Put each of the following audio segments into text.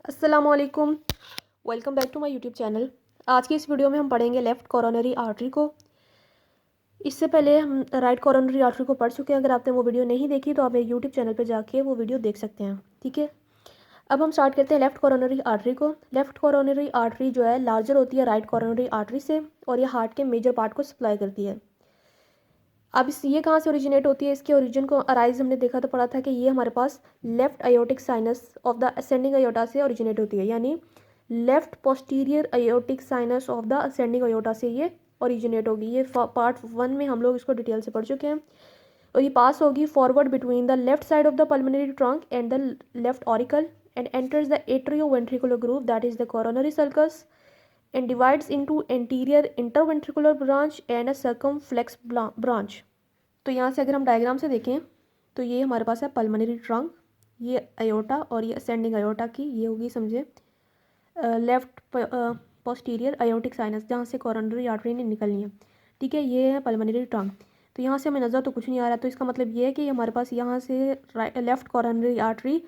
अस्सलामुअलैकुम, welcome back to my YouTube channel. आज की इस वीडियो में हम पढ़ेंगे लेफ़्ट कोरोनरी आर्टरी को। इससे पहले हम राइट कोरोनरी आर्टरी को पढ़ चुके हैं। अगर आपने वो वीडियो नहीं देखी तो आप मेरे यूट्यूब चैनल पे जाके वो वीडियो देख सकते हैं, ठीक है। अब हम स्टार्ट करते हैं लेफ़्ट कोरोनरी आर्टरी को। लेफ़्ट कोरोनरी आर्टरी जो है लार्जर होती है राइट कोरोनरी आर्टरी से, और ये हार्ट के मेजर पार्ट को सप्लाई करती है। अब ये कहाँ से ओरिजिनेट होती है, इसके ओरिजिन को अराइज हमने देखा तो पढ़ा था कि ये हमारे पास left aortic sinus of the ascending aorta से ओरिजिनेट होती है, यानी left posterior aortic sinus of the ascending aorta से ये ओरिजिनेट होगी। ये पार्ट 1 में हम लोग इसको डिटेल से पढ़ चुके हैं। और ये पास होगी forward between the left side of the pulmonary trunk and the left auricle and enters the atrioventricular groove that is the coronary sulcus and divides into anterior interventricular branch and a circumflex branch। तो यहाँ से अगर हम diagram से देखें तो ये हमारे पास है पल्मोनरी ट्रंक, ये अयोटा और ये असेंडिंग अयोटा की ये होगी समझे लेफ्ट पोस्टीरियर अयोटिक साइनस जहाँ से कोरोनरी आर्टरी ने निकलनी है, ठीक है। ये है पल्मोनरी ट्रंक। तो यहाँ से हमें नज़र तो कुछ नहीं आ रहा, तो इसका मतलब ये है कि हमारे पास यहाँ से left coronary artery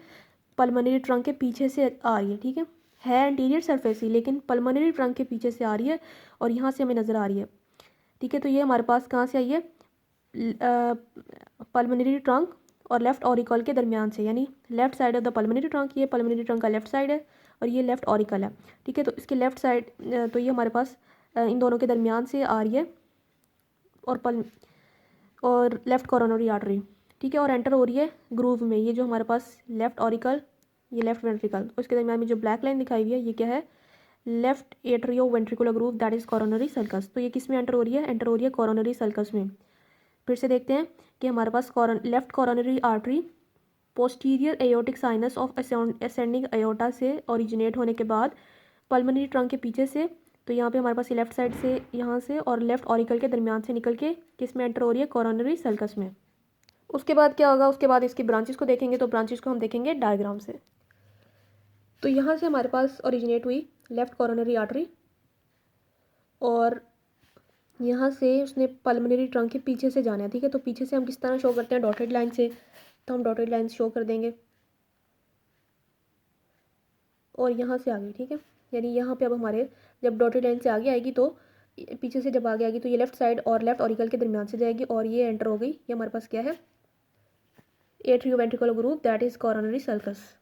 pulmonary trunk के पीछे से आ रही है, ठीक है एंटीरियर सरफेस ही, लेकिन पल्मोनरी ट्रंक के पीछे से आ रही है और यहाँ से हमें नज़र आ रही है, ठीक है। तो ये हमारे पास कहाँ से आई है, पल्मोनरी ट्रंक और लेफ्ट ऑरिकल के दरमियान से, यानी left side of the pulmonary trunk, ये पल्मोनरी ट्रंक का लेफ्ट साइड है और ये लेफ्ट ऑरिकल है, ठीक है। तो इसके लेफ्ट साइड तो ये हमारे पास इन दोनों के दरमियान से आ रही है और लेफ्ट कोरोनरी आर्टरी, ठीक है, और एंटर हो रही है ग्रूव में। ये जो हमारे पास लेफ्ट ऑरिकल, ये लेफ्ट वेंट्रिकल, और इसके दरमियान में जो ब्लैक लाइन दिखाई हुई है ये क्या है, left atrio ventricular groove that is coronary sulcus. तो ये किस में एंटर हो रही है, एंटर हो रही है कोरोनरी सल्कस में। फिर से देखते हैं कि हमारे पास left coronary artery posterior aortic sinus of ascending aorta से ओरिजिनेट होने के बाद पल्मोनरी ट्रंक के पीछे से, तो यहाँ पे हमारे पास लेफ्ट साइड से यहाँ से और लेफ्ट ऑरिकल के दरमियान से निकल के किस में एंटर हो रही है, कोरोनरी सल्कस में। उसके बाद क्या होगा, उसके बाद इसकी ब्रांचेस को देखेंगे, तो ब्रांचेस को हम देखेंगे डायग्राम से। तो यहाँ से हमारे पास ओरिजिनेट हुई लेफ्ट कोरोनरी आर्टरी और यहाँ से उसने पल्मोनरी ट्रंक के पीछे से जाना है, ठीक है। तो पीछे से हम किस तरह शो करते हैं, डॉटेड लाइन से, तो हम डॉटेड लाइन शो कर देंगे और यहाँ से आगे, ठीक है। यानी यहाँ पे अब हमारे जब डॉटेड लाइन से आगे आएगी तो पीछे से जब आगे आएगी तो ये लेफ्ट साइड और लेफ्ट ऑरिकल के दरमियान से जाएगी और ये एंटर हो गई। ये हमारे पास क्या है, atrioventricular groove that is coronary sulcus.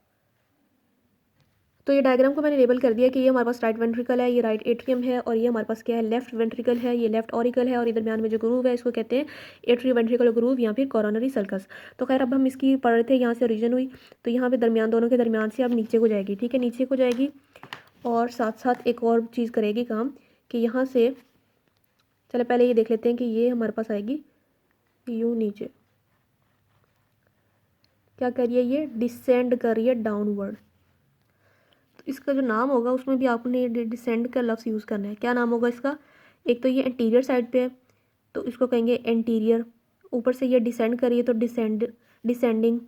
तो ये डायग्राम को मैंने लेबल कर दिया कि ये हमारे पास राइट वेंट्रिकल है, ये राइट एट्रियम है, और ये हमारे पास क्या है, लेफ्ट वेंट्रिकल है, ये लेफ्ट ऑरिकल है, और इधर दरमियान में जो ग्रूव है इसको कहते हैं एट्रियो वेंट्रिकुलर ग्रूव या फिर कोरोनरी सल्कस। तो खैर अब हम इसकी पढ़ रहे थे, यहाँ से ओरिजिन हुई तो यहाँ पे दरमियान दोनों के दरमियान से अब नीचे को जाएगी, ठीक है, नीचे को जाएगी। और साथ साथ एक और चीज़ करेगी काम कि यहाँ से, चलो पहले ये देख लेते हैं कि ये हमारे पास आएगी यूँ नीचे, क्या करिए, ये डिसेंड करिए डाउनवर्ड। इसका जो नाम होगा उसमें भी आपने डिसेंड का लफ्ज़ यूज़ करना है। क्या नाम होगा इसका, एक तो ये एंटीरियर साइड पे है तो इसको कहेंगे एंटीरियर, ऊपर से ये डिसेंड करिए तो डिसेंडिंग,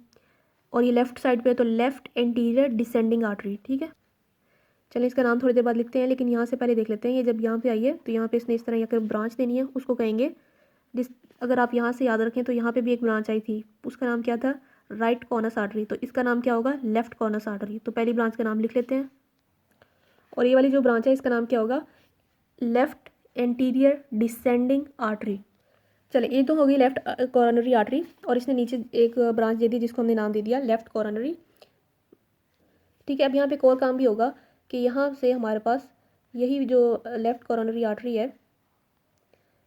और ये लेफ्ट साइड पे है तो लेफ्ट एंटीरियर डिसेंडिंग आर्टरी, ठीक है। चलिए इसका नाम थोड़ी देर बाद लिखते हैं, लेकिन यहाँ से पहले देख लेते हैं। ये जब यहाँ पे आई है तो यहाँ पे इसने इस तरह अगर ब्रांच देनी है उसको कहेंगे अगर आप यहाँ से याद रखें तो यहाँ पे भी एक ब्रांच आई थी, उसका नाम क्या था, राइट कॉनस आर्टरी, तो इसका नाम क्या होगा, लेफ्ट कॉनस आर्टरी। तो पहली ब्रांच का नाम लिख लेते हैं, और ये वाली जो ब्रांच है इसका नाम क्या होगा, लेफ्ट एंटीरियर डिसेंडिंग आर्टरी। चले ये तो होगी लेफ्ट कोरोनरी आर्टरी, और इसने नीचे एक ब्रांच दे दी जिसको हमने नाम दे दिया लेफ्ट कोरोनरी, ठीक है। अब यहाँ पे एक और काम भी होगा कि यहाँ से हमारे पास यही जो लेफ्ट कोरोनरी आर्टरी है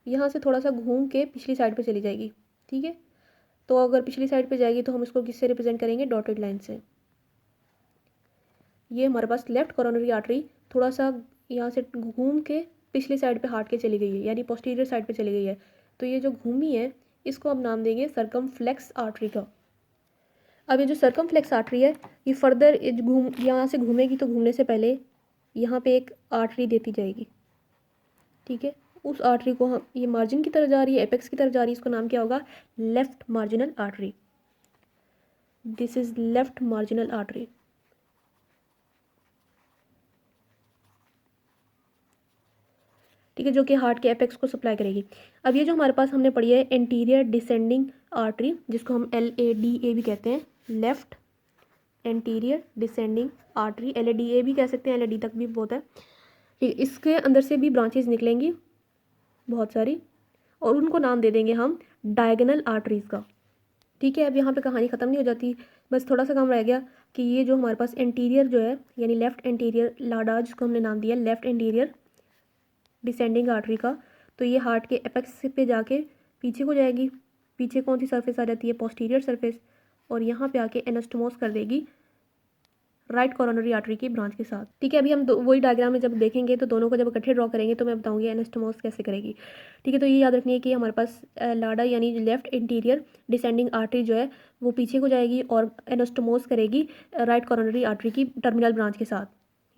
यहाँ से थोड़ा सा घूम के पिछली साइड पे चली जाएगी, ठीक है। तो अगर पिछली साइड पे जाएगी तो हम इसको किससे रिप्रेजेंट करेंगे, डॉटेड लाइन से। ये हमारे पास लेफ्ट कोरोनरी आर्टरी थोड़ा सा यहाँ से घूम के पिछली साइड पे हार्ट के चली गई है, यानी पोस्टीरियर साइड पे चली गई है। तो ये जो घूमी है इसको हम नाम देंगे सर्कमफ्लेक्स आर्टरी का। अब ये जो सर्कमफ्लेक्स आर्टरी है ये फर्दर यहाँ से घूमेगी तो घूमने से पहले यहाँ पे एक आर्टरी देती जाएगी, ठीक है। उस आर्टरी को हम, ये मार्जिन की तरफ जा रही है, एपेक्स की तरफ जा रही है, इसका नाम क्या होगा, left marginal artery. This is left marginal artery, ठीक है, जो कि हार्ट के एपेक्स को सप्लाई करेगी। अब ये जो हमारे पास हमने पढ़ी है एंटीरियर डिसेंडिंग आर्टरी, जिसको हम LADA भी कहते हैं, left anterior descending artery, LADA भी कह सकते हैं, LAD तक भी बहुत है। इसके अंदर से भी ब्रांचेस निकलेंगी बहुत सारी, और उनको नाम दे देंगे हम डायगोनल आर्टरीज़ का। ठीक है, अब यहाँ पे कहानी ख़त्म नहीं हो जाती, बस थोड़ा सा काम रह गया कि ये जो हमारे पास एंटीरियर जो है यानी लेफ़्ट एंटीरियर लाडा, जिसको हमने नाम दिया लेफ़्ट एंटीरियर डिसेंडिंग आर्टरी का, तो ये हार्ट के एपेक्स पे जाके पीछे को जाएगी। पीछे कौन सी सरफेस आ जाती है? पोस्टीरियर सरफेस, और यहाँ पे आके एनास्टोमोस कर देगी राइट कोरोनरी आर्टरी की ब्रांच के साथ। ठीक है, अभी हम वही डायग्राम में जब देखेंगे तो दोनों को जब इकट्ठे ड्रॉ करेंगे तो मैं बताऊंगी एनास्टोमोस कैसे करेगी। ठीक है, तो ये याद रखनी है कि हमारे पास लाडा यानी लेफ्ट इंटीरियर डिसेंडिंग आर्टरी जो है वो पीछे को जाएगी और एनास्टोमोस करेगी राइट कोरोनरी आर्टरी की टर्मिनल ब्रांच के साथ,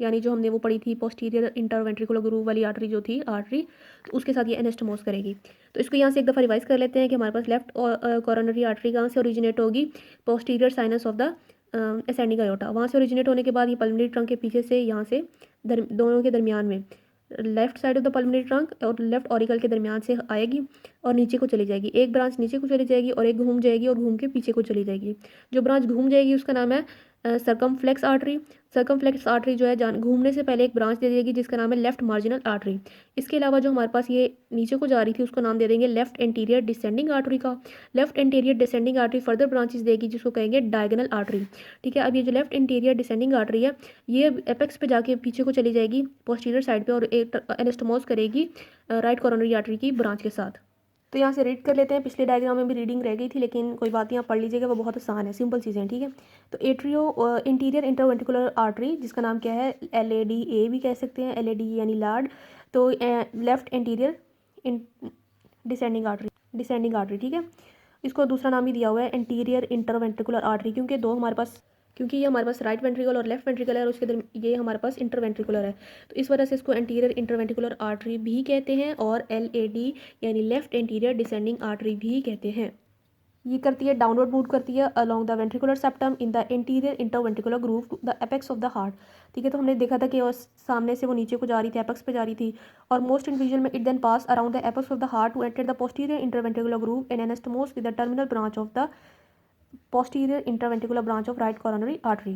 यानी जो हमने वो पढ़ी थी पोस्टीरियर इंटरवेंट्रिकुलर ग्रूव वाली आर्टरी जो थी आर्टरी, तो उसके साथ ये एनास्टोमोस करेगी। तो इसको यहाँ से एक दफ़ा रिवाइज कर लेते हैं कि हमारे पास लेफ्ट कोरोनरी आर्टरी कहाँ से ओरिजिनेट होगी? Posterior sinus of the ascending aorta, वहाँ से ओरिजिनेट होने के बाद ये पल्मोनरी ट्रंक के पीछे से यहाँ से दोनों के दरमियान में left side of the pulmonary trunk और लेफ्ट ऑरिकल के दरमियान से आएगी और नीचे को चली जाएगी। एक ब्रांच नीचे को चली जाएगी और एक घूम जाएगी और घूम के पीछे को चली जाएगी। जो ब्रांच घूम जाएगी उसका नाम है सर्कमफ्लेक्स आर्टरी। सर्कमफ्लेक्स आर्टरी जो है घूमने से पहले एक ब्रांच दे देगी जिसका नाम है लेफ्ट मार्जिनल आर्टरी। इसके अलावा जो हमारे पास ये नीचे को जा रही थी उसको नाम दे देंगे लेफ्ट एंटीरियर डिसेंडिंग आर्टरी का। Left anterior descending artery further branches देगी जिसको कहेंगे डायगोनल आर्टरी। ठीक है, अब ये जो लेफ्ट एंटीरियर डिसेंडिंग आर्टरी है ये एपेक्स पे जाके पीछे को चली जाएगी पोस्टीरियर साइड पे और एक एनास्टोमोस करेगी राइट कोरोनरी आर्टरी की ब्रांच के साथ। तो यहाँ से रीड कर लेते हैं, पिछले डायग्राम में भी रीडिंग रह गई थी लेकिन कोई बात नहीं, आप पढ़ लीजिएगा, वो बहुत आसान है, सिंपल चीज़ें हैं। ठीक है, तो एट्रियो इंटीरियर इंटरवेंट्रिकुलर आर्टरी जिसका नाम क्या है? LADA भी कह सकते हैं, LAD यानी लाड। तो लेफ्ट एंटीरियर डिसेंडिंग आर्टरी। ठीक है, इसको दूसरा नाम भी दिया हुआ है एंटीरियर इंटरवेंट्रिकुलर आर्टरी, क्योंकि ये हमारे पास राइट वेंट्रिकल और लेफ्ट वेंट्रिकल है और उसके ये हमारे पास इंटरवेंट्रिकुलर है, तो इस वजह से इसको एंटीरियर इंटरवेंट्रिकुलर आर्टरी भी कहते हैं और LAD यानी लेफ्ट एंटीरियर डिसेंडिंग आर्टरी भी कहते हैं। ये करती है डाउनवर्ड मूव करती है along the ventricular septum in the interior interventricular groove to the apex of the heart. ठीक है, तो हमने देखा था कि सामने से वो नीचे को जा रही थी, एपेक्स पे जा रही थी, और मोस्ट इंडिविजुअल में it then pass around the apex of the heart to enter the posterior interventricular groove and anastomose with the terminal branch of the posterior interventricular branch of right coronary artery.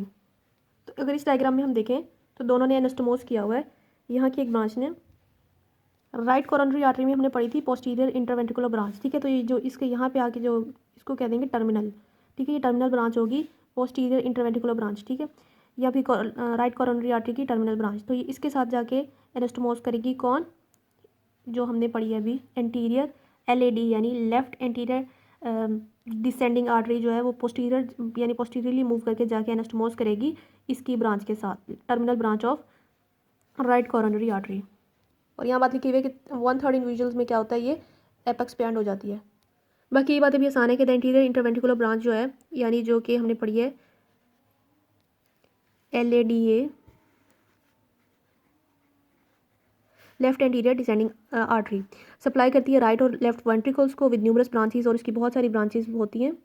तो अगर इस diagram में हम देखें तो दोनों ने एनास्टोमोस किया हुआ है, यहाँ की एक ब्रांच ने राइट कोरोनरी आर्टरी में हमने पढ़ी थी पोस्टीरियर इंटरवेंट्रिकुलर ब्रांच। ठीक है, तो ये जो इसके यहाँ पे आके जो इसको कह देंगे टर्मिनल। ठीक है, ये टर्मिनल ब्रांच होगी पोस्टीरियर इंटरवेंट्रिकुलर ब्रांच। ठीक है, या फिर राइट कोरोनरी आर्टरी की टर्मिनल ब्रांच। तो ये इसके साथ जाके एनास्टोमोस करेगी कौन? जो हमने पढ़ी है अभी एंटीरियर LAD यानी लेफ्ट एंटीरियर डिसेंडिंग आर्टरी जो है वो पोस्टीरियर यानी पोस्टीरियरली मूव करके जाके एनास्टोमोस करेगी इसकी ब्रांच के साथ, terminal branch of right coronary artery. और यहाँ बात लिखी हुई है कि 1/3 इंडिविजुअल्स में क्या होता है, ये एपेक्स पे एंड हो जाती है। बाकी ये बातें भी आसान है कि द इंटीरियर इंटरवेंट्रिकुलर ब्रांच जो है यानी जो कि हमने पढ़ी है LADA left anterior descending artery supply करती है राइट और लेफ्ट वेंट्रिकल्स को विद न्यूमरस ब्रांचेस, और इसकी बहुत सारी ब्रांचेस होती हैं।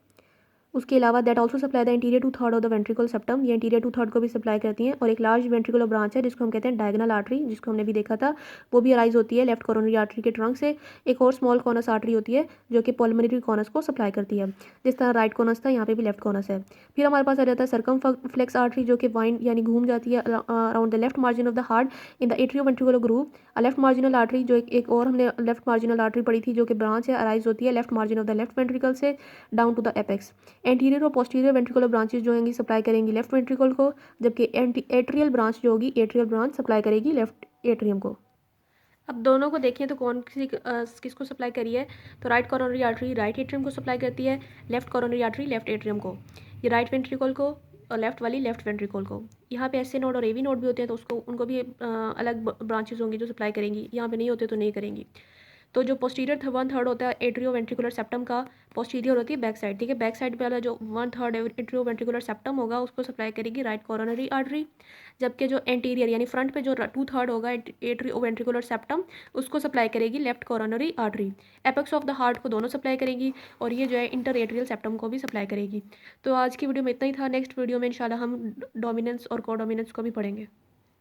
उसके अलावा that also supply the interior 2/3 of the ventricle septum, ये इंटीरियर 2/3 को भी सप्लाई करती हैं। और एक लार्ज वेंट्रिकुलर ब्रांच है जिसको हम कहते हैं डायगोनल आर्टरी, जिसको हमने भी देखा था, वो भी अराइज होती है लेफ्ट कोरोनरी आर्टरी के ट्रंक से। एक और स्मॉल कॉनस आर्टरी होती है जो कि पल्मोनरी कॉनस को सप्लाई करती है, जिस तरह राइट कॉनस था यहाँ पे भी लेफ्ट कॉनस है। फिर हमारे पास आ जाता है सर्कमफ्लेक्स आर्टरी जो कि वाइंड यानी घूम जाती है around the left margin of the heart in the atrio ventricular groove. Left marginal artery जो एक और हमने लेफ्ट मार्जिनल आर्टरी पढ़ी थी जो कि ब्रांच है, अराइज होती है left margin of the left ventricle से down to the apex. Anterior और पोस्टीरियर वेंट्रिकुलर ब्रांचेस जो होंगी सप्लाई करेंगी लेफ्ट वेंट्रिकल को, जबकि एट्रियल ब्रांच जो होगी एट्रियल ब्रांच सप्लाई करेगी लेफ्ट एट्रियम को। अब दोनों को देखें तो कौन किसको सप्लाई करी है, तो right coronary artery right atrium को सप्लाई करती है, left coronary artery left atrium को, ये राइट वेंट्रिकल को और लेफ्ट वाली लेफ्ट वेंट्रिकल को। यहाँ पे SA नोड और AV नोड भी होते हैं तो उनको भी अलग ब्रांचेस होंगी जो सप्लाई करेंगी, यहाँ पे नहीं होते तो नहीं करेंगी। तो जो पोस्टीरियर 1/3 होता है एट्रियो वेंट्रिकुलर सेप्टम का, पोस्टीरियर होती है बैक साइड। ठीक है, बैक साइड पे वाला जो 1/3 एट्रियो वेंट्रिकुलर सेप्टम होगा उसको सप्लाई करेगी राइट कोरोनरी आर्टरी, जबकि जो एंटीरियर यानी फ्रंट पे जो 2/3 होगा एट्रियो वेंट्रिकुलर सेप्टम उसको सप्लाई करेगी left coronary artery. Apex of the heart को दोनों सप्लाई करेगी और ये जो है इंटर एट्रियल सेप्टम को भी सप्लाई करेगी। तो आज की वीडियो में इतना ही था, नेक्स्ट वीडियो में इंशाल्लाह हम डोमिनेंस और कोडोमिनेंस को भी पढ़ेंगे।